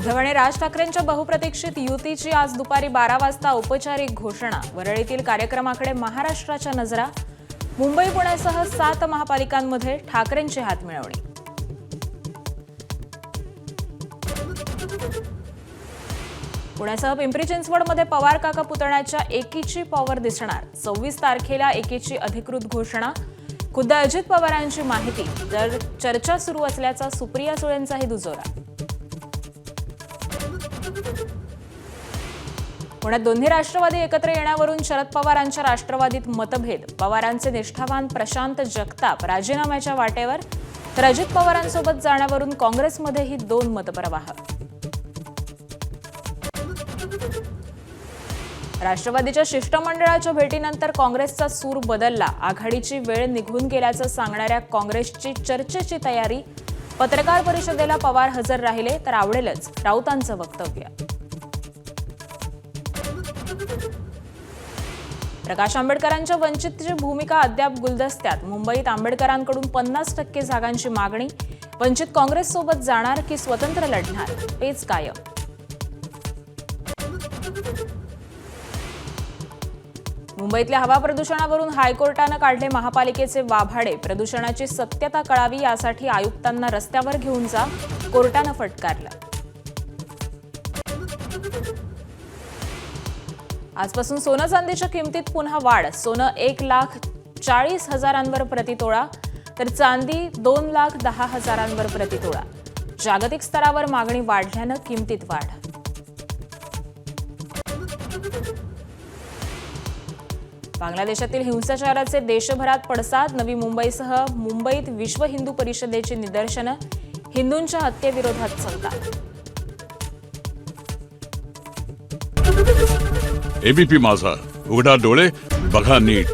उद्धव आणि राज ठाकरेंच्या बहुप्रतीक्षित युतीची आज दुपारी 12 वाजता औपचारिक घोषणा। वरळीतील कार्यक्रमाकडे महाराष्ट्राच्या नजरा। मुंबई पुण्यासह 7 महापालिकांमध्ये ठाकरेंची हातमिळवणी। पुण्यासह पिंपरी चिंचवडमध्ये पवार काका पुतण्याच्या एकीची पॉवर दिसणार। 26 तारखेला एकीची अधिकृत घोषणा। खुद्द अजित पवारांची माहिती। तर चर्चा सुरू असल्याचा सुप्रिया सुळेंचाही दुजोरा। पुण्यात दोन्ही राष्ट्रवादी एकत्र येण्यावरून शरद पवारांच्या राष्ट्रवादीत मतभेद। पवारांचे निष्ठावान प्रशांत जगताप राजीनाम्याच्या वाटेवर, तर अजित पवारांसोबत जाण्यावरून काँग्रेसमध्येही 2 मतप्रवाह। राष्ट्रवादीच्या शिष्टमंडळाच्या भेटीनंतर काँग्रेसचा सूर बदलला। आघाडीची वेळ निघून गेल्याचं सांगणाऱ्या काँग्रेसची चर्चेची तयारी। पत्रकार परिषदेला पवार हजर राहिले तर आवडेलच, राऊतांचं वक्तव्य। प्रकाश आंबेडकरांच्या वंचितची भूमिका अद्याप गुलदस्त्यात। मुंबईत आंबेडकरांकडून 50% जागांची मागणी। वंचित काँग्रेससोबत जाणार की स्वतंत्र लढणार, पेच कायम। मुंबईतल्या हवा प्रदूषणावरून हायकोर्टानं काढले महापालिकेचे वाभाडे। प्रदूषणाची सत्यता कळावी यासाठी आयुक्तांना रस्त्यावर घेऊन जा, कोर्टानं फटकारलं। आजपासून सोनं चांदीच्या किमतीत पुन्हा वाढ। सोनं 1,40,000 प्रतितोळा, तर चांदी 2,10,000 प्रतितोळा। जागतिक स्तरावर मागणी वाढल्यानं किमतीत वाढ। बांगलादेशातील हिंसाचाराचे देशभरात पडसाद। नवी मुंबईसह मुंबईत विश्व हिंदू परिषदेची निदर्शनं। हिंदूंच्या हत्येविरोधात संताप। एबीपी माझा, उघडा डोळे बघा नीट।